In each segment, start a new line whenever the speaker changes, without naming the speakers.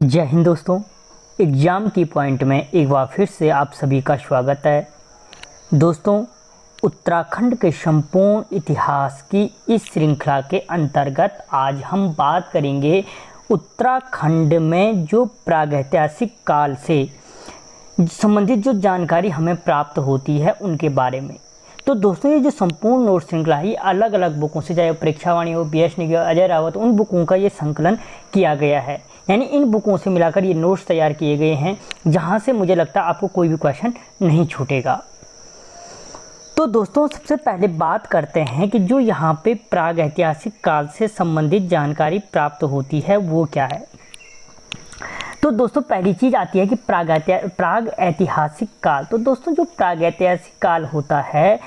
जय हिंद दोस्तों। एग्ज़ाम की पॉइंट में एक बार फिर से आप सभी का स्वागत है। दोस्तों, उत्तराखंड के संपूर्ण इतिहास की इस श्रृंखला के अंतर्गत आज हम बात करेंगे उत्तराखंड में जो प्रागैतिहासिक काल से संबंधित जो जानकारी हमें प्राप्त होती है उनके बारे में। तो दोस्तों, ये जो संपूर्ण नोट श्रृंखला है अलग अलग बुकों से, चाहे परीक्षावाणी हो, BS नेगी, अजय रावत, उन बुकों का ये संकलन किया गया है। यानी इन बुकों से मिलाकर ये नोट्स तैयार किए गए हैं, जहाँ से मुझे लगता है आपको कोई भी क्वेश्चन नहीं छूटेगा। तो दोस्तों, सबसे पहले बात करते हैं कि जो यहाँ पे प्रागैतिहासिक काल से संबंधित जानकारी प्राप्त होती है वो क्या है। तो दोस्तों, पहली चीज़ आती है कि प्रागैतिहासिक काल। तो दोस्तों, जो प्रागैतिहासिक काल होता है,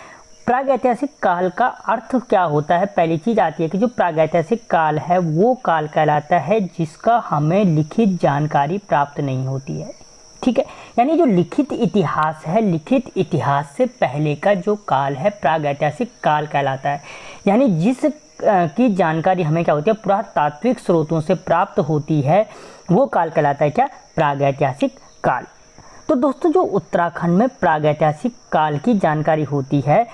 प्रागैतिहासिक काल का अर्थ क्या होता है। पहली चीज़ आती है कि जो प्रागैतिहासिक काल है वो काल कहलाता है जिसका हमें लिखित जानकारी प्राप्त नहीं होती है। ठीक है, यानी जो लिखित इतिहास है, लिखित इतिहास से पहले का जो काल है प्रागैतिहासिक काल कहलाता है। यानी जिस की जानकारी हमें क्या होती है, पुरातात्विक स्रोतों से प्राप्त होती है, वो काल कहलाता है क्या, प्रागैतिहासिक काल। तो दोस्तों, जो उत्तराखंड में प्रागैतिहासिक काल की जानकारी होती है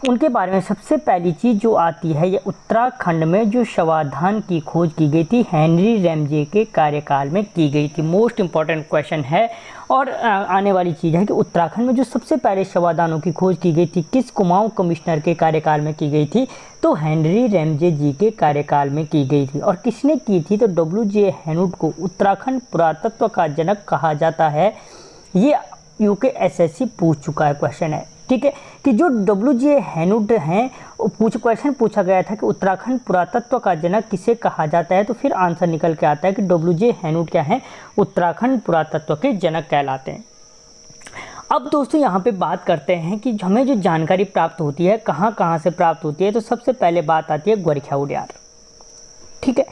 उनके बारे में सबसे पहली चीज़ जो आती है, ये उत्तराखंड में जो शवाधान की खोज की गई थी हेनरी रैमजे के कार्यकाल में की गई थी। मोस्ट इम्पॉर्टेंट क्वेश्चन है और आने वाली चीज़ है कि उत्तराखंड में जो सबसे पहले शवाधानों की खोज की गई थी किस कुमाऊं कमिश्नर के कार्यकाल में की गई थी, तो हेनरी रैमजे जी के कार्यकाल में की गई थी। और किसने की थी, तो WJ हैनुट को उत्तराखंड पुरातत्व का जनक कहा जाता है। ये UKSSC पूछ चुका है, क्वेश्चन है। ठीक है, कि जो WJ हैनुट हैं क्वेश्चन पूछा गया था कि उत्तराखंड पुरातत्व का जनक किसे कहा जाता है, तो फिर आंसर निकल के आता है कि WJ हैनुट क्या है, उत्तराखंड पुरातत्व के जनक कहलाते हैं। अब दोस्तों, यहाँ पे बात करते हैं कि हमें जो जानकारी प्राप्त होती है कहाँ कहाँ से प्राप्त होती है। तो सबसे पहले बात आती है गोरखिया उद्यान। ठीक है,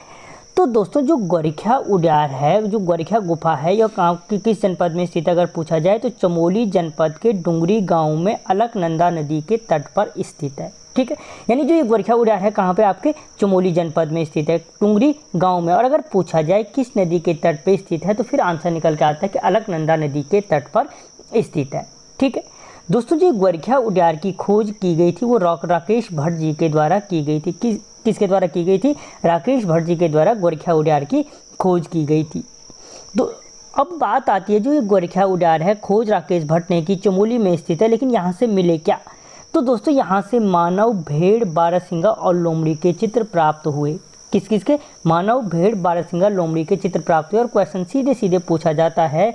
तो दोस्तों, जो गोरखिया उद्यान है, जो गोरखिया गुफा है, यह किस जनपद में स्थित है अगर पूछा जाए तो चमोली जनपद के डुंगरी गांव में अलकनंदा नदी के तट पर स्थित है। ठीक है, यानी जो ये गोरखिया उद्यान है कहाँ पे, आपके चमोली जनपद में स्थित है, डुंगरी गांव में। और अगर पूछा जाए किस नदी के तट पर स्थित है तो फिर आंसर निकल के आता है कि अलकनंदा नदी के तट पर स्थित है। ठीक है दोस्तों, जो गोरखिया उद्यान की खोज की गई थी वो राकेश भट्ट जी के द्वारा की गई थी। किसके द्वारा की गई थी, राकेश भट्ट जी के द्वारा गोरखिया उद्यान की खोज की गई थी। तो अब बात आती है, जो ये गोरखिया उद्यान है खोज राकेश भट्ट ने की, चमोली में स्थित है, लेकिन यहाँ से मिले क्या। तो दोस्तों, यहाँ से मानव, भेड़, बारहसिंगा और लोमड़ी के चित्र प्राप्त हुए। किस किस के, मानव, भेड़, बारहसिंगा, लोमड़ी के चित्र प्राप्त हुए। और क्वेश्चन सीधे सीधे पूछा जाता है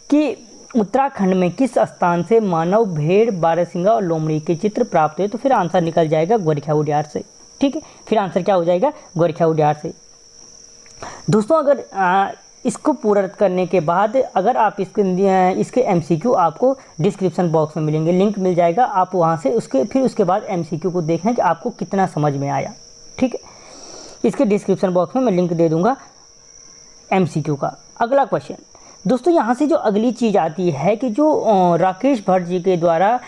कि उत्तराखंड में किस स्थान से मानव, भेड़, बारहसिंगा और लोमड़ी के चित्र प्राप्त हुए, तो फिर आंसर निकल जाएगा गोरखिया उद्यान से। ठीक है, फिर आंसर क्या हो जाएगा, गोरखिया उद्यान से। दोस्तों, अगर इसको पूरा करने के बाद अगर आप इसके MCQ आपको डिस्क्रिप्शन बॉक्स में मिलेंगे, लिंक मिल जाएगा, आप वहाँ से उसके बाद MCQ को देखना कि आपको कितना समझ में आया। ठीक है, इसके डिस्क्रिप्शन बॉक्स में मैं लिंक दे दूँगा MCQ का। अगला क्वेश्चन दोस्तों, यहाँ से जो अगली चीज़ आती है कि जो राकेश भट्ट जी के द्वारा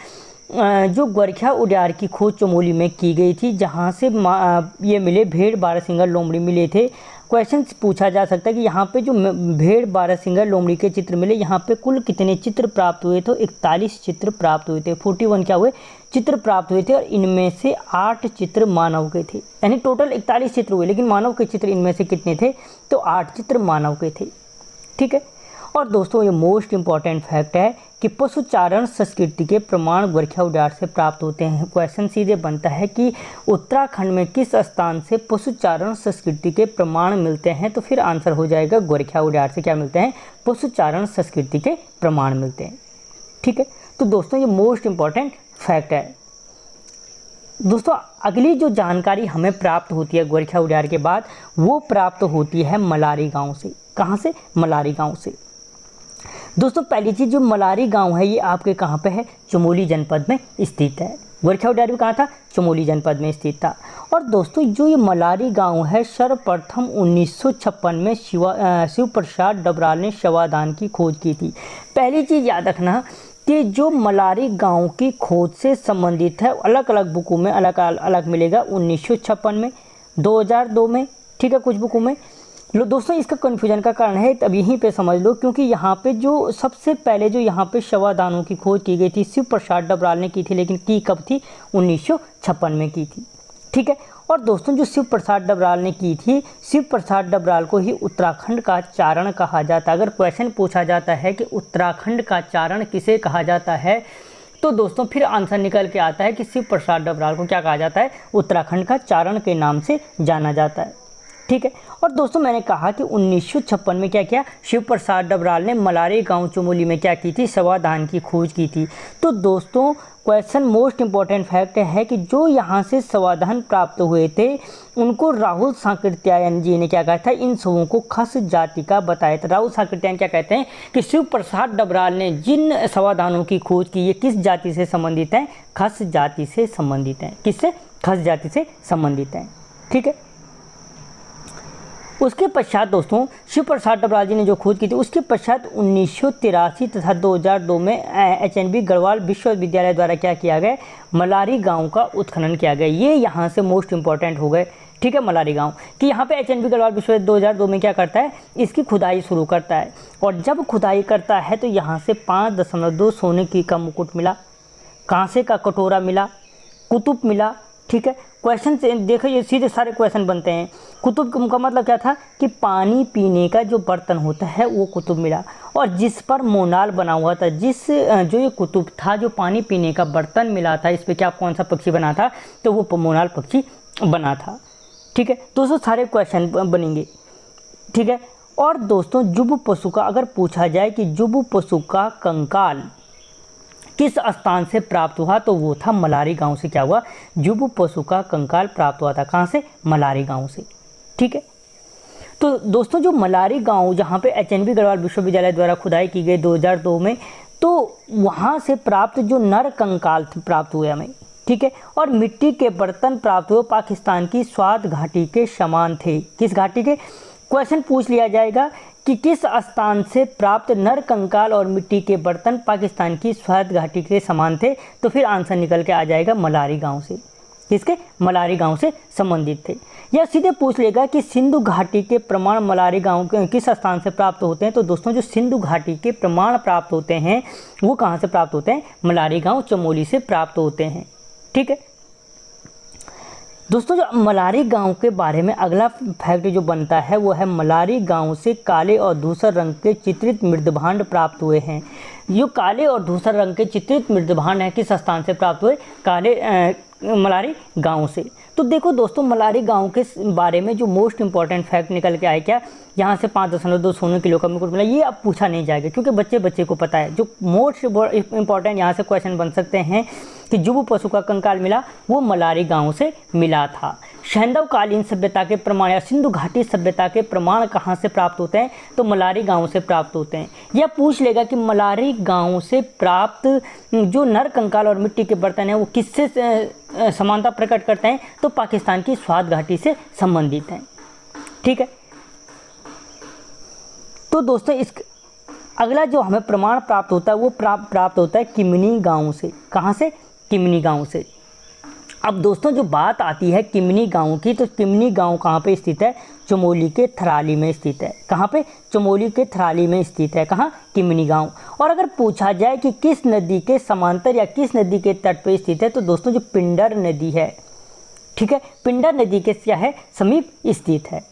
जो गोरखिया उद्यान की खोज चमोली में की गई थी, जहाँ से ये मिले भेड़, बारहसिंगा, लोमड़ी मिले थे। क्वेश्चन पूछा जा सकता है कि यहाँ पे जो भेड़, बारहसिंगा, लोमड़ी के चित्र मिले, यहाँ पे कुल कितने चित्र प्राप्त हुए, तो 41 चित्र प्राप्त हुए थे। 41 क्या हुए, चित्र प्राप्त हुए थे। और इनमें से 8 चित्र मानव के थे, यानी टोटल 41 चित्र हुए, लेकिन मानव के चित्र इनमें से कितने थे, तो 8 चित्र मानव के थे। ठीक है, और दोस्तों, ये मोस्ट इम्पॉर्टेंट फैक्ट है कि पशुचारण संस्कृति के प्रमाण गोरखिया उद्यान से प्राप्त होते हैं। क्वेश्चन सीधे बनता है कि उत्तराखंड में किस स्थान से पशुचारण संस्कृति के प्रमाण मिलते हैं, तो फिर आंसर हो जाएगा गोरखिया उद्यान से क्या मिलते हैं, पशुचारण संस्कृति के प्रमाण मिलते हैं। ठीक है, तो दोस्तों, ये मोस्ट इम्पॉर्टेंट फैक्ट है। दोस्तों, अगली जो जानकारी हमें प्राप्त होती है गोरखिया उद्यान के बाद, वो प्राप्त होती है मलारी गाँव से। कहाँ से, मलारी गाँव से। दोस्तों, पहली चीज़, जो मलारी गांव है ये आपके कहाँ पे है, चमोली जनपद में स्थित है। गोरखिया उद्यान भी कहाँ था, चमोली जनपद में स्थित था। और दोस्तों, जो ये मलारी गांव है सर्वप्रथम 1956 में शिव प्रसाद डबराल ने शवाधान की खोज की थी। पहली चीज़ याद रखना कि जो मलारी गांव की खोज से संबंधित है अलग अलग बुकों में अलग अलग मिलेगा। 1956 में, 2002 में, ठीक है, कुछ बुकों में, लो दोस्तों, इसका कन्फ्यूजन का कारण है, तब यहीं पे समझ लो, क्योंकि यहाँ पे जो सबसे पहले जो यहाँ पे शवाधानों की खोज की गई थी शिव प्रसाद डबराल ने की थी, लेकिन की कब थी? 1956 में की थी। ठीक है। और दोस्तों जो शिव प्रसाद डबराल ने की थी, शिव प्रसाद डबराल को ही उत्तराखंड का चारण कहा जाता है। अगर क्वेश्चन पूछा जाता है कि उत्तराखंड का चारण किसे कहा जाता है, तो दोस्तों फिर आंसर निकल के आता है कि शिव प्रसाद डबराल को क्या कहा जाता है? उत्तराखंड का चारण के नाम से जाना जाता है। ठीक है। और दोस्तों मैंने कहा कि 1956 में क्या किया? शिव प्रसाद डबराल ने मलारी गांव चमोली में क्या की थी? शवाधान की खोज की थी। तो दोस्तों क्वेश्चन मोस्ट इम्पॉर्टेंट फैक्ट है कि जो यहाँ से शवाधान प्राप्त हुए थे उनको राहुल सांकृत्यायन जी ने क्या कहा था? इन सबों को खस जाति का बताया था। राहुल सांकृत्यायन क्या कहते हैं कि शिव प्रसाद डबराल ने जिन शवाधानों की खोज की, ये किस जाति से संबंधित हैं? खस जाति से संबंधित हैं। किससे? खस जाति से संबंधित हैं। ठीक है। उसके पश्चात दोस्तों शिव प्रसाद डबराल जी ने जो खोज की थी, उसके पश्चात 1983 तथा 2002 में HNB गढ़वाल विश्वविद्यालय द्वारा क्या किया गया? मलारी गांव का उत्खनन किया गया। ये यहाँ से मोस्ट इंपॉर्टेंट हो गए। ठीक है। मलारी गांव कि यहाँ पे HNB गढ़वाल विश्वविद्यालय 2002 में क्या करता है? इसकी खुदाई शुरू करता है। और जब खुदाई करता है तो यहाँ से 5.2 सोने की का मुकुट मिला, कांसे का कटोरा मिला, कुतुब मिला। ठीक है। क्वेश्चन से देखो, ये सीधे सारे क्वेश्चन बनते हैं। कुतुब का मतलब क्या था कि पानी पीने का जो बर्तन होता है वो कुतुब मिला, और जिस पर मोनाल बना हुआ था, जो ये कुतुब था, जो पानी पीने का बर्तन मिला था, इस पर क्या कौन सा पक्षी बना था? तो वो मोनाल पक्षी बना था। ठीक है। दोस्तों सारे क्वेश्चन बनेंगे। ठीक है। और दोस्तों जुब पशु का अगर पूछा जाए कि जुब पशु का कंकाल किस स्थान से प्राप्त हुआ, तो वो था मलारी गांव से। क्या हुआ? जुब पशु का कंकाल प्राप्त हुआ था। कहाँ से? मलारी गांव से। ठीक है। तो दोस्तों जो मलारी गांव जहाँ पे HNB गढ़वाल विश्वविद्यालय द्वारा खुदाई की गई 2002 में, तो वहाँ से प्राप्त जो नर कंकाल प्राप्त हुए हमें। ठीक है। और मिट्टी के बर्तन प्राप्त हुए पाकिस्तान की स्वात घाटी के समान थे। किस घाटी के? क्वेश्चन पूछ लिया जाएगा कि किस स्थान से प्राप्त नर कंकाल और मिट्टी के बर्तन पाकिस्तान की स्वात घाटी के समान थे, तो फिर आंसर निकल के आ जाएगा मलारी गांव से। किसके? मलारी गांव से संबंधित थे। या सीधे पूछ लेगा कि सिंधु घाटी के प्रमाण मलारी गांव के किस स्थान से प्राप्त होते हैं, तो दोस्तों जो सिंधु घाटी के प्रमाण प्राप्त होते हैं वो कहाँ से प्राप्त होते हैं? मलारी गांव चमोली से प्राप्त होते हैं। ठीक है। दोस्तों जो मलारी गांव के बारे में अगला फैक्ट जो बनता है वो है मलारी गांव से काले और धूसर रंग के चित्रित मृदभांड प्राप्त हुए हैं। जो काले और धूसर रंग के चित्रित मृदभांड हैं किस स्थान से प्राप्त हुए? मलारी गांव से। तो देखो दोस्तों मलारी गांव के बारे में जो मोस्ट इंपॉर्टेंट फैक्ट निकल के आए, क्या? यहाँ से 5.2 सोने किलो का मुकुट मिला। ये अब पूछा नहीं जाएगा क्योंकि बच्चे को पता है। जो मोस्ट इंपॉर्टेंट यहाँ से क्वेश्चन बन सकते हैं कि जुब पशु का कंकाल मिला वो मलारी गांव से मिला था। सैंधवकालीन सभ्यता के प्रमाण या सिंधु घाटी सभ्यता के प्रमाण कहाँ से प्राप्त होते हैं? तो मलारी गांव से प्राप्त होते हैं। यह पूछ लेगा कि मलारी गांव से प्राप्त जो नर कंकाल और मिट्टी के बर्तन हैं वो किससे समानता प्रकट करते हैं? तो पाकिस्तान की स्वात घाटी से संबंधित हैं। ठीक है। तो दोस्तों इस अगला जो हमें प्रमाण प्राप्त होता है वो प्राप्त होता है किमिनी गांव से। कहाँ से? किमिनी गांव से। अब दोस्तों जो बात आती है किमिनी गांव की, तो किमिनी गांव कहाँ पे स्थित है? चमोली के थराली में स्थित है। कहाँ पे? चमोली के थराली में स्थित है। कहाँ? किमिनी गांव। और अगर पूछा जाए कि किस नदी के समांतर या किस नदी के तट पे स्थित है, तो दोस्तों जो पिंडर नदी है, ठीक है, पिंडर नदी के क्या है? समीप स्थित है।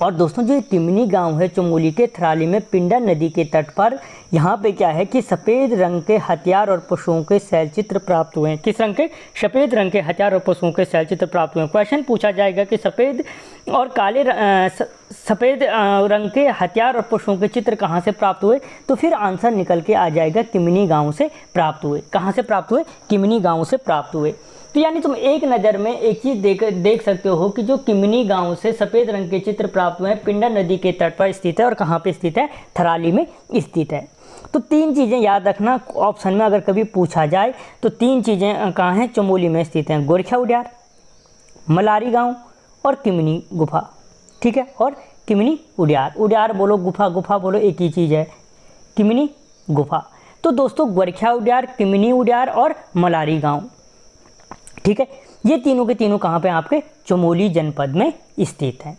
और दोस्तों जो किमिनी गांव है चमोली के थराली में पिंडर नदी के तट पर, यहाँ पे क्या है कि सफ़ेद रंग के हथियार और पशुओं के शैलचित्र प्राप्त हुए हैं। किस रंग के? सफ़ेद रंग के हथियार और पशुओं के शैलचित्र प्राप्त हुए हैं। क्वेश्चन पूछा जाएगा कि सफ़ेद रंग के हथियार और पशुओं के चित्र कहाँ से प्राप्त हुए, तो फिर आंसर निकल के आ जाएगा किमिनी गाँव से प्राप्त हुए। कहाँ से प्राप्त हुए? किमिनी गाँव से प्राप्त हुए। तो यानी तुम एक नज़र में एक चीज़ देख सकते हो कि जो किमिनी गांव से सफ़ेद रंग के चित्र प्राप्त हुए हैं पिंडर नदी के तट पर स्थित है। और कहाँ पे स्थित है? थराली में स्थित है। तो तीन चीज़ें याद रखना, ऑप्शन में अगर कभी पूछा जाए तो तीन चीज़ें कहाँ हैं? चमोली में स्थित हैं। गोरखा उड्यार, मलारी गाँव और किमिनी गुफा। ठीक है। और किमिनी उड्यार, उड्यार बोलो गुफा गुफा बोलो एक ही चीज़ है, किमिनी गुफा। तो दोस्तों गोरखा उड्यार, किमिनी उड्यार और मलारी गाँव, ठीक है, ये तीनों के तीनों कहाँ पे? आपके चमोली जनपद में स्थित हैं।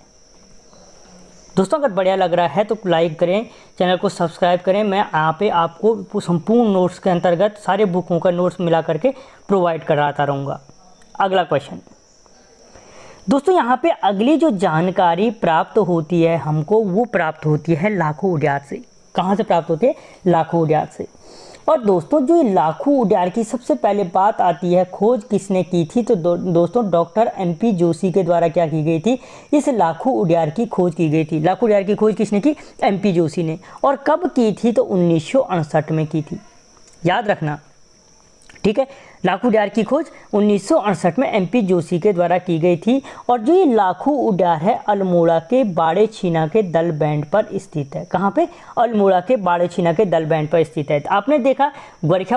दोस्तों अगर बढ़िया लग रहा है तो लाइक करें, चैनल को सब्सक्राइब करें। मैं यहाँ पे आपको संपूर्ण नोट्स के अंतर्गत सारे बुकों का नोट्स मिला करके प्रोवाइड कराता रहूँगा। अगला क्वेश्चन दोस्तों, यहाँ पे अगली जो जानकारी प्राप्त होती है हमको, वो प्राप्त होती है लाखों उजियार से। कहाँ से प्राप्त होती है? लाखों उजियार से। और दोस्तों जो लाखों उजियार की सबसे पहले बात आती है, खोज किसने की थी? तो दोस्तों डॉक्टर MP जोशी के द्वारा क्या की गई थी? इस लाखों उजियार की खोज की गई थी। लाखों उजियार की खोज किसने की? MP जोशी ने। और कब की थी? तो 1968 में की थी, याद रखना, ठीक है। लाखों उजियार की खोज 1968 में MP जोशी के द्वारा की गई थी। और जो ये लाखों उजियार है अल्मोड़ा के बाड़े छीना के दल बैंड पर स्थित है। कहाँ पे? अल्मोड़ा के बाड़े छीना के दल बैंड पर स्थित है। आपने देखा गोरखा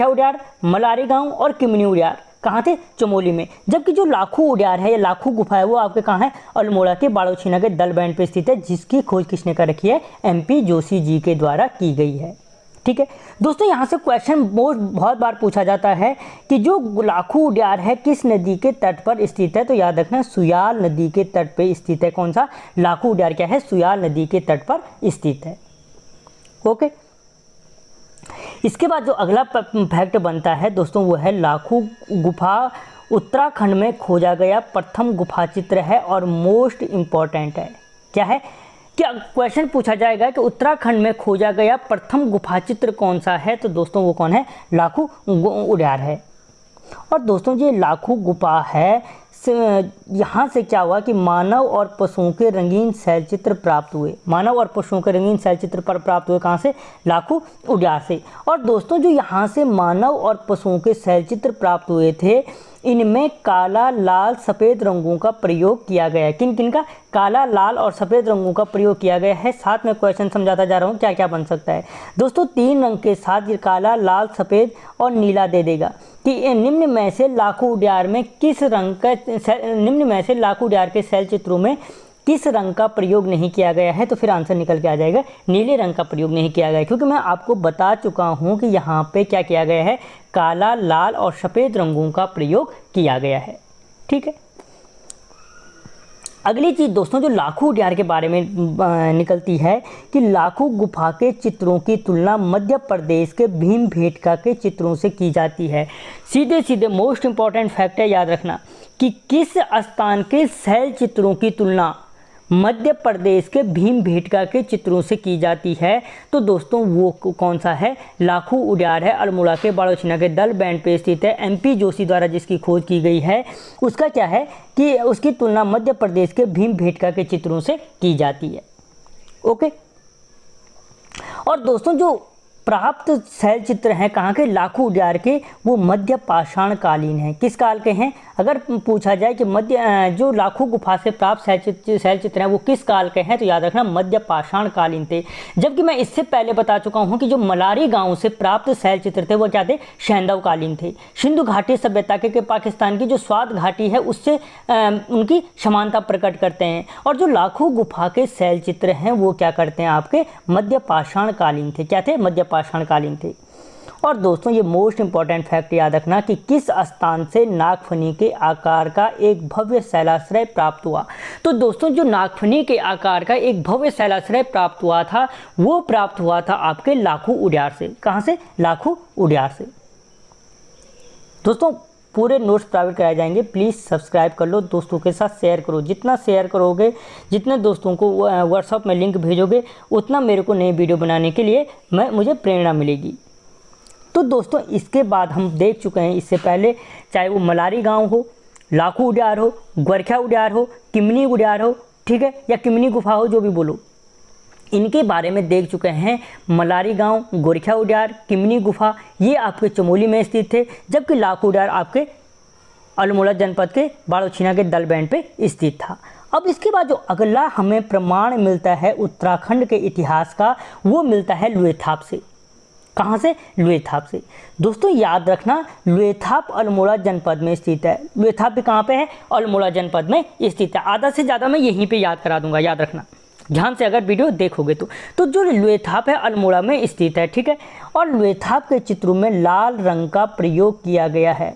उजियार, मलारी गांव और किमनी उजियार कहाँ थे? चमोली में। जबकि जो लाखों उजियार है या लाखों गुफा है वो आपके कहाँ है? अल्मोड़ा के बाड़े छीना के दल बैंड पर स्थित है, जिसकी खोज किसने कर रखी है? MP जोशी जी के द्वारा की गई है, ठीक है। दोस्तों यहाँ से क्वेश्चन बहुत बार पूछा जाता है कि जो लाखों उजियार है किस नदी के तट पर स्थित है? तो याद रखना सुयाल नदी के तट पर स्थित है। कौन सा? लाखों उजियार क्या है? सुयाल नदी के तट पर स्थित है, ओके। इसके बाद जो अगला फैक्ट बनता है दोस्तों वो है लाखों गुफा उत्तराखंड में खोजा गया प्रथम गुफा चित्र है और मोस्ट इम्पॉर्टेंट है। क्या है? क्या क्वेश्चन पूछा जाएगा कि उत्तराखंड में खोजा गया प्रथम गुफा चित्र कौन सा है? तो दोस्तों वो कौन है? लाखों उजियार है। और दोस्तों ये लाखों गुफा है, यहाँ से क्या हुआ कि मानव और पशुओं के रंगीन शैल चित्र प्राप्त हुए। मानव और पशुओं के रंगीन शैल चित्र पर प्राप्त हुए कहाँ से? लाखों उजियार से। और दोस्तों जो यहाँ से मानव और पशुओं के शैल चित्र प्राप्त हुए थे, इनमें काला, लाल, सफ़ेद रंगों का प्रयोग किया गया है। किन किन का? काला, लाल और सफ़ेद रंगों का प्रयोग किया गया है। साथ में क्वेश्चन समझाता जा रहा हूँ क्या क्या बन सकता है। दोस्तों 3 रंग के साथ ये काला, लाल, सफ़ेद और नीला दे देगा कि निम्न में से लाखों उजियार में किस रंग का निम्न में से लाखों उजियार के शैल चित्रों में किस रंग का प्रयोग नहीं किया गया है? तो फिर आंसर निकल के आ जाएगा नीले रंग का प्रयोग नहीं किया गया है, क्योंकि मैं आपको बता चुका हूं कि यहाँ पे क्या किया गया है? काला, लाल और सफ़ेद रंगों का प्रयोग किया गया है, ठीक है। अगली चीज़ दोस्तों जो लाखों उजियार के बारे में निकलती है कि लाखों गुफा के चित्रों की तुलना मध्य प्रदेश के भीमबेटका के चित्रों से की जाती है। सीधे सीधे मोस्ट इंपॉर्टेंट फैक्ट है, याद रखना, कि किस स्थान के शैल चित्रों की तुलना मध्य प्रदेश के भीमबेटका के चित्रों से की जाती है। तो दोस्तों वो कौन सा है? लाखों उजियार है, अल्मोड़ा के बाड़े छीना के दल बैंड पे स्थित है। MP जोशी द्वारा जिसकी खोज की गई है उसका क्या है कि उसकी तुलना मध्य प्रदेश के भीमबेटका के चित्रों से की जाती है, ओके। और दोस्तों जो प्राप्त शैल चित्र हैं कहाँ के? लाखों उजियार के, वो मध्य पाषाण कालीन हैं। किस काल के हैं? अगर पूछा जाए कि जो लाखों गुफा से प्राप्त शैल चित्र हैं वो किस काल के हैं? तो याद रखना मध्य पाषाण कालीन थे। जबकि मैं इससे पहले बता चुका हूँ कि जो मलारी गांव से प्राप्त शैल चित्र थे वो क्या थे? सैंधव कालीन थे। सिंधु घाटी सभ्यता के पाकिस्तान की जो स्वात घाटी है उससे उनकी समानता प्रकट करते हैं। और जो लाखों गुफा के शैल चित्र हैं वो क्या करते हैं? आपके मध्य पाषाण कालीन थे। क्या थे? मध्य पाषाण कालीन थे। और दोस्तों ये मोस्ट इंपॉर्टेंट फैक्ट याद रखना कि किस स्थान से नागफनी के आकार का एक भव्य शैलाश्रय प्राप्त हुआ। तो दोस्तों जो नागफनी के आकार का एक भव्य शैलाश्रय प्राप्त हुआ था वो प्राप्त हुआ था आपके लाखों उजियार से। कहाँ से? लाखों उजियार से। दोस्तों पूरे नोट्स प्राप्त कराए जाएंगे, प्लीज़ सब्सक्राइब कर लो, दोस्तों के साथ शेयर करो। जितना शेयर करोगे, जितने दोस्तों को व्हाट्सएप में लिंक भेजोगे, उतना मेरे को नई वीडियो बनाने के लिए मुझे प्रेरणा मिलेगी। तो दोस्तों इसके बाद हम देख चुके हैं इससे पहले, चाहे वो मलारी गांव हो, लाखों उजियार हो, गोरखा उजियार हो, किमनी उजियार हो, ठीक है, या किमनी गुफा हो, जो भी बोलो, इनके बारे में देख चुके हैं। मलारी गांव, गोरखा उजियार, किमनी गुफा ये आपके चमोली में स्थित थे, जबकि लाखों उजियार आपके अल्मोड़ा जनपद के बाड़े छीना के दल बैंड पे स्थित था। अब इसके बाद जो अगला हमें प्रमाण मिलता है उत्तराखंड के इतिहास का, वो मिलता है लुएथाप से। कहाँ से? लुएथाप से। दोस्तों याद रखना लुएथाप अल्मोड़ा जनपद में स्थित है। लुएथाप भी कहाँ पे है? अल्मोड़ा जनपद में स्थित है। आधा से ज़्यादा मैं यहीं पे याद करा दूंगा, याद रखना ध्यान से अगर वीडियो देखोगे तो जो लुएथाप है अल्मोड़ा में स्थित है, ठीक है। और लुएथाप के चित्रों में लाल रंग का प्रयोग किया गया है।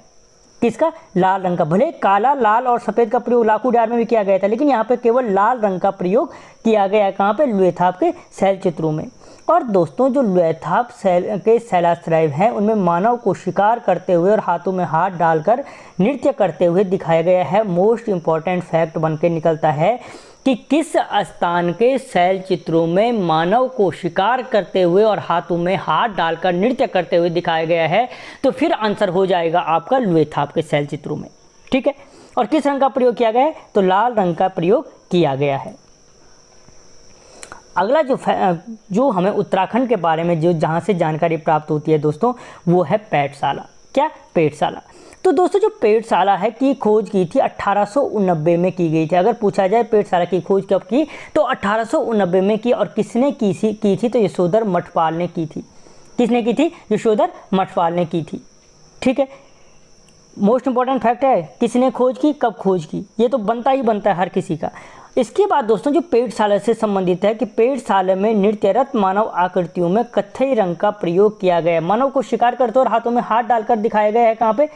किसका? लाल रंग का। भले काला, लाल और सफ़ेद का प्रयोग लाखू उद्यान में भी किया गया था, लेकिन यहाँ पे केवल लाल रंग का प्रयोग किया गया है। कहाँ पे? लुएथाप के शैल चित्रों में। और दोस्तों जो लुएथाप के शैलाश्रय हैं उनमें मानव को शिकार करते हुए और हाथों में हाथ डालकर नृत्य करते हुए दिखाया गया है। मोस्ट इम्पॉर्टेंट फैक्ट बन के निकलता है कि किस स्थान के शैल चित्रों में मानव को शिकार करते हुए और हाथों में हाथ डालकर नृत्य करते हुए दिखाया गया है, तो फिर आंसर हो जाएगा आपका लुएथाप के शैल चित्रों में। ठीक है, और किस रंग का प्रयोग किया गया है? तो लाल रंग का प्रयोग किया गया है। अगला जो हमें उत्तराखंड के बारे में जो जहाँ से जानकारी प्राप्त होती है दोस्तों, वो है पेठशाला। क्या? पेठशाला। तो दोस्तों जो पेठशाला है की खोज की थी 1890 में की गई थी। अगर पूछा जाए पेठशाला की खोज कब की, तो 1890 में की। और किसने की थी? तो यशोधर मठपाल ने की थी। किसने की थी? यशोधर मठपाल ने की थी। ठीक है, मोस्ट इंपॉर्टेंट फैक्ट है, किसने खोज की, कब खोज की, ये तो बनता ही बनता है हर किसी का। इसके बाद दोस्तों जो पेठशाला से संबंधित है कि पेठशाला में नृत्यरत मानव आकृतियों में कत्थई रंग का प्रयोग किया गया है। मानव को शिकार करते और हाथों में हाथ डालकर दिखाया गया है। कहाँ पे?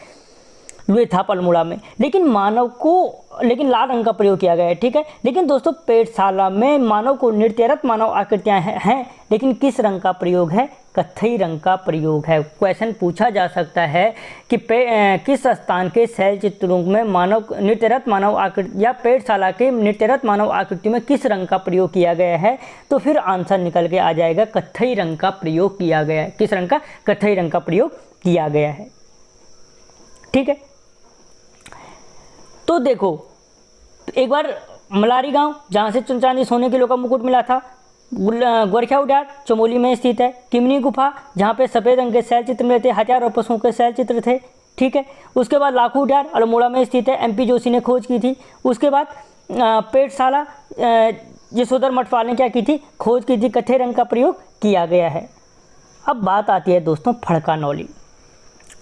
लुएथाप अल्मोड़ा में। लेकिन लाल रंग का प्रयोग किया गया है। ठीक है, लेकिन दोस्तों पेठशाला में मानव को नृत्यरत मानव आकृतियां हैं, लेकिन किस रंग का प्रयोग है? कत्थई रंग का प्रयोग है। क्वेश्चन पूछा जा सकता है कि किस स्थान के शैल चित्रों में नृत्यरत मानव आकृति या पेठशाला के नृत्यरत मानव आकृति में किस रंग का प्रयोग किया गया है, तो फिर आंसर निकल के आ जाएगा कत्थई रंग का प्रयोग किया गया है। किस रंग का? कत्थई रंग का प्रयोग किया गया है। ठीक है, तो देखो एक बार मलारी गांव जहाँ से चांदी सोने किलो का मुकुट मिला था, गोरखा उद्यान चमोली में स्थित है। किमनी गुफा जहाँ पे सफ़ेद रंग के शैल चित्र मिले थे, हथियार और पशुओं के शैल चित्र थे। ठीक है, उसके बाद लाखू उद्यान अल्मोड़ा में स्थित है, MP जोशी ने खोज की थी। उसके बाद पेठशाला यशोधर मठपाल ने क्या की थी? खोज की थी। कत्थई रंग का प्रयोग किया गया है। अब बात आती है दोस्तों फड़का नौली।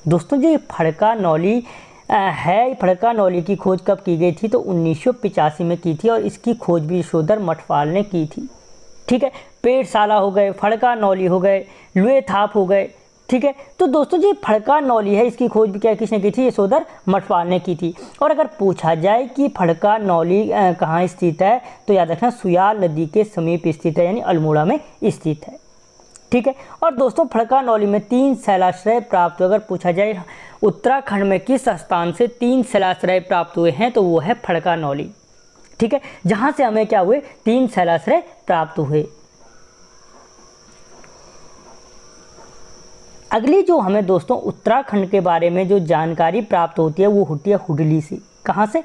दोस्तों जो ये फड़का नौली है, फड़का नौली की खोज कब की गई थी? तो 1985 में की थी, और इसकी खोज भी यशोधर मठपाल ने की थी। ठीक है, पेठशाला हो गए, फड़का नौली हो गए, लुएथाप हो गए। ठीक है, तो दोस्तों जो फड़का नौली है इसकी खोज भी किसने की थी? यशोधर मठपाल ने की थी। और अगर पूछा जाए कि फड़का नौली कहाँ स्थित है, तो याद रखना सुयाल नदी के समीप स्थित है, यानी अल्मोड़ा में स्थित है। ठीक है, और दोस्तों फड़का नौली में 3 शैलाश्रय प्राप्त हुए। अगर पूछा जाए उत्तराखंड में किस स्थान से 3 शैलाश्रय प्राप्त हुए हैं, तो वो है फड़का नौली। ठीक है, जहां से हमें क्या हुए? 3 शैलाश्रय प्राप्त हुए। अगली जो हमें दोस्तों उत्तराखंड के बारे में जो जानकारी प्राप्त होती है वो होती है हुडली से। कहाँ से?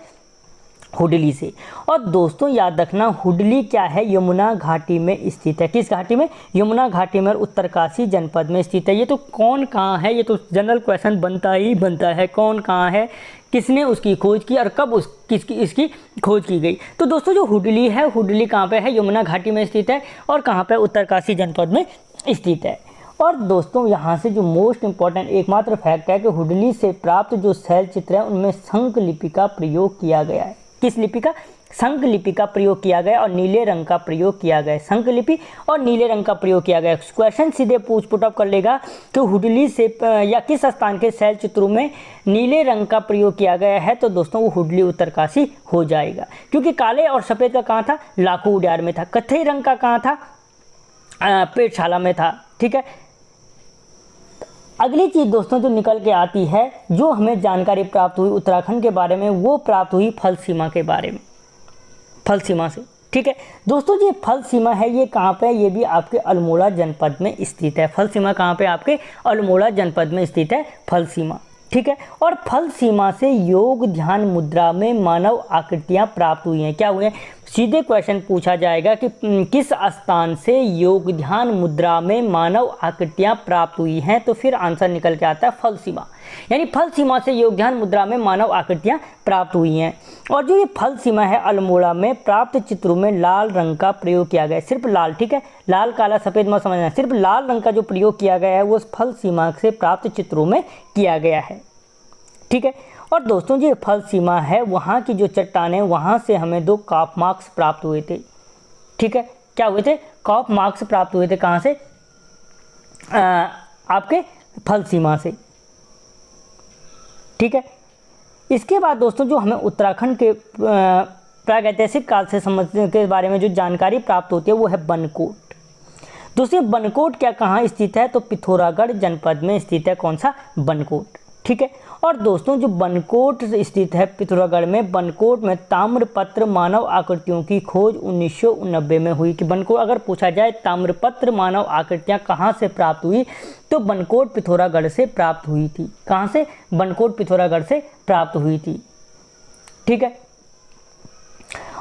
हुडली से। और दोस्तों याद रखना हुडली क्या है? यमुना घाटी में स्थित है। किस घाटी में? यमुना घाटी में, उत्तरकाशी जनपद में स्थित है। ये तो कौन कहाँ है, ये तो जनरल क्वेश्चन बनता ही बनता है। कौन कहाँ है, किसने उसकी खोज की और कब इसकी खोज की गई? तो दोस्तों जो हुडली है, हुडली कहाँ पे है? यमुना घाटी में स्थित है। और कहाँ पे? उत्तरकाशी जनपद में स्थित है। और दोस्तों यहाँ से जो मोस्ट इम्पॉर्टेंट एकमात्र फैक्ट है कि हुडली से प्राप्त जो शैल चित्र है उनमें शंख लिपि का प्रयोग किया गया है। किस लिपि का? शंख लिपि का प्रयोग किया गया और नीले रंग का प्रयोग किया गया। शंख लिपि और नीले रंग का प्रयोग किया गया। क्वेश्चन सीधे पुटअप कर लेगा कि हुडली से या किस स्थान के शैल चित्रों में नीले रंग का प्रयोग किया गया है, तो दोस्तों वो हुडली उत्तरकाशी हो जाएगा। क्योंकि काले और सफ़ेद का कहाँ था? लाखू उद्यान में था। कत्थई रंग का कहाँ था? पेठशाला में था। ठीक है, अगली चीज़ दोस्तों जो निकल के आती है, जो हमें जानकारी प्राप्त हुई उत्तराखंड के बारे में, वो प्राप्त हुई फल सीमा के बारे में, फल सीमा से। ठीक है दोस्तों, ये फल सीमा है, ये कहाँ पे है? ये भी आपके अल्मोड़ा जनपद में स्थित है। फल सीमा कहाँ पे? आपके अल्मोड़ा जनपद में स्थित है फल सीमा। ठीक है, और फल सीमा से योग ध्यान मुद्रा में मानव आकृतियाँ प्राप्त हुई हैं। क्या हुए हैं? सीधे क्वेश्चन पूछा जाएगा कि किस स्थान से योग ध्यान मुद्रा में मानव आकृतियाँ प्राप्त हुई हैं, तो फिर आंसर निकल के आता है फल सीमा। यानी फल सीमा से योग ध्यान मुद्रा में मानव आकृतियाँ प्राप्त हुई हैं। और जो ये फल सीमा है, अल्मोड़ा में प्राप्त चित्रों में लाल रंग का प्रयोग किया गया है। सिर्फ लाल, ठीक है, लाल काला सफ़ेद मत समझना, सिर्फ लाल रंग का जो प्रयोग किया गया है वो फल सीमा से प्राप्त चित्रों में किया गया है। ठीक है, और दोस्तों जो फल सीमा है, वहाँ की जो चट्टानें, वहाँ से हमें 2 कॉप मार्क्स प्राप्त हुए थे। ठीक है, क्या हुए थे? कॉप मार्क्स प्राप्त हुए थे। कहाँ से? आपके फल सीमा से। ठीक है, इसके बाद दोस्तों जो हमें उत्तराखंड के प्रागैतिहासिक काल से संबंधित के बारे में जो जानकारी प्राप्त होती है वो है बनकोट। दोस्तों बनकोट क्या कहाँ स्थित है, तो पिथौरागढ़ जनपद में स्थित है कौन सा, बनकोट। ठीक है। और दोस्तों जो बनकोट स्थित है पिथौरागढ़ में, बनकोट में ताम्रपत्र मानव आकृतियों की खोज 1990 में हुई। कि बनकोट अगर पूछा जाए ताम्रपत्र मानव आकृतियां कहाँ से प्राप्त हुई, तो बनकोट पिथौरागढ़ से प्राप्त हुई थी। कहाँ से, बनकोट पिथौरागढ़ से प्राप्त हुई थी। ठीक है।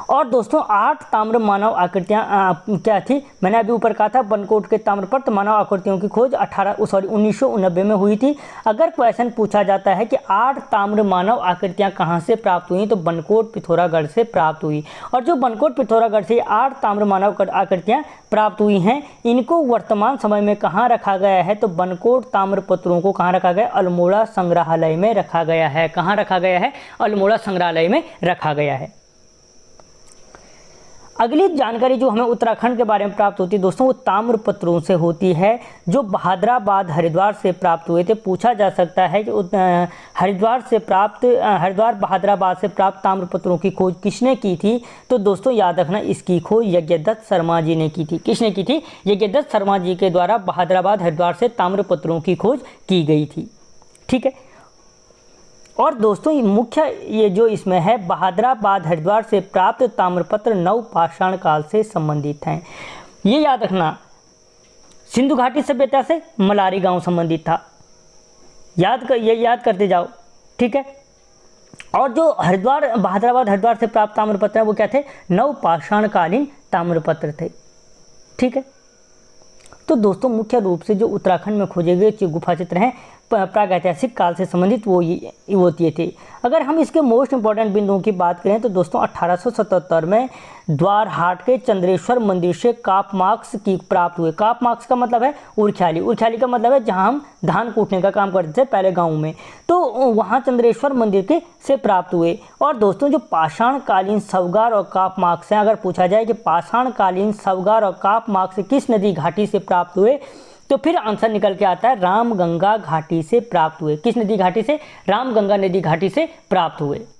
और दोस्तों 8 ताम्र मानव आकृतियाँ क्या थी, मैंने अभी ऊपर कहा था बनकोट के ताम्रपत्र मानव आकृतियों की खोज 1990 में हुई थी। अगर क्वेश्चन पूछा जाता है कि 8 ताम्र मानव आकृतियाँ कहाँ से प्राप्त हुई, तो बनकोट पिथौरागढ़ से प्राप्त हुई। और जो बनकोट पिथौरागढ़ से 8 ताम्र मानव आकृतियाँ प्राप्त हुई हैं, इनको वर्तमान समय में कहाँ रखा गया है, तो बनकोट ताम्रपत्रों को कहाँ रखा गया, अल्मोड़ा संग्रहालय में रखा गया है। कहाँ रखा गया है, अल्मोड़ा संग्रहालय में रखा गया है। अगली जानकारी जो हमें उत्तराखंड के बारे में प्राप्त होती है दोस्तों, वो ताम्रपत्रों से होती है, जो बहादुराबाद हरिद्वार से प्राप्त हुए थे। पूछा जा सकता है कि हरिद्वार बहादुराबाद से प्राप्त ताम्रपत्रों की खोज किसने की थी, तो दोस्तों याद रखना इसकी खोज यज्ञदत्त शर्मा जी ने की थी। किसने की थी, यज्ञदत्त शर्मा जी के द्वारा बहादुराबाद हरिद्वार से ताम्रपत्रों की खोज की गई थी। ठीक है। और दोस्तों मुख्य ये जो इसमें है, बहादुराबाद हरिद्वार से प्राप्त ताम्रपत्र नवपाषाण काल से संबंधित हैं। ये याद रखना, सिंधु घाटी सभ्यता से मलारी गांव संबंधित था। ये याद करते जाओ। ठीक है। और जो बहादुराबाद हरिद्वार से प्राप्त ताम्रपत्र हैं वो क्या थे, नवपाषाण कालीन ताम्रपत्र थे। ठीक है। तो दोस्तों मुख्य रूप से जो उत्तराखंड में खोजे गए जो गुफा चित्र हैं प्रागैतिहासिक काल से संबंधित वो ये थे। अगर हम इसके मोस्ट इंपॉर्टेंट बिंदुओं की बात करें तो दोस्तों 1877 में द्वारहाट के चंद्रेश्वर मंदिर से काप मार्क्स की प्राप्त हुए। काप मार्क्स का मतलब है उरख्याली। उरख्याली का मतलब है जहां हम धान कूटने का काम करते थे पहले गाँव में, तो वहाँ चंद्रेश्वर मंदिर के से प्राप्त हुए। और दोस्तों जो पाषाण कालीन शवगार और काप मार्क्स हैं, अगर पूछा जाए कि पाषाण कालीन शवगार और काप मार्क्स किस नदी घाटी से प्राप्त हुए, तो फिर आंसर निकल के आता है रामगंगा घाटी से प्राप्त हुए। किस नदी घाटी से, रामगंगा नदी घाटी से प्राप्त हुए।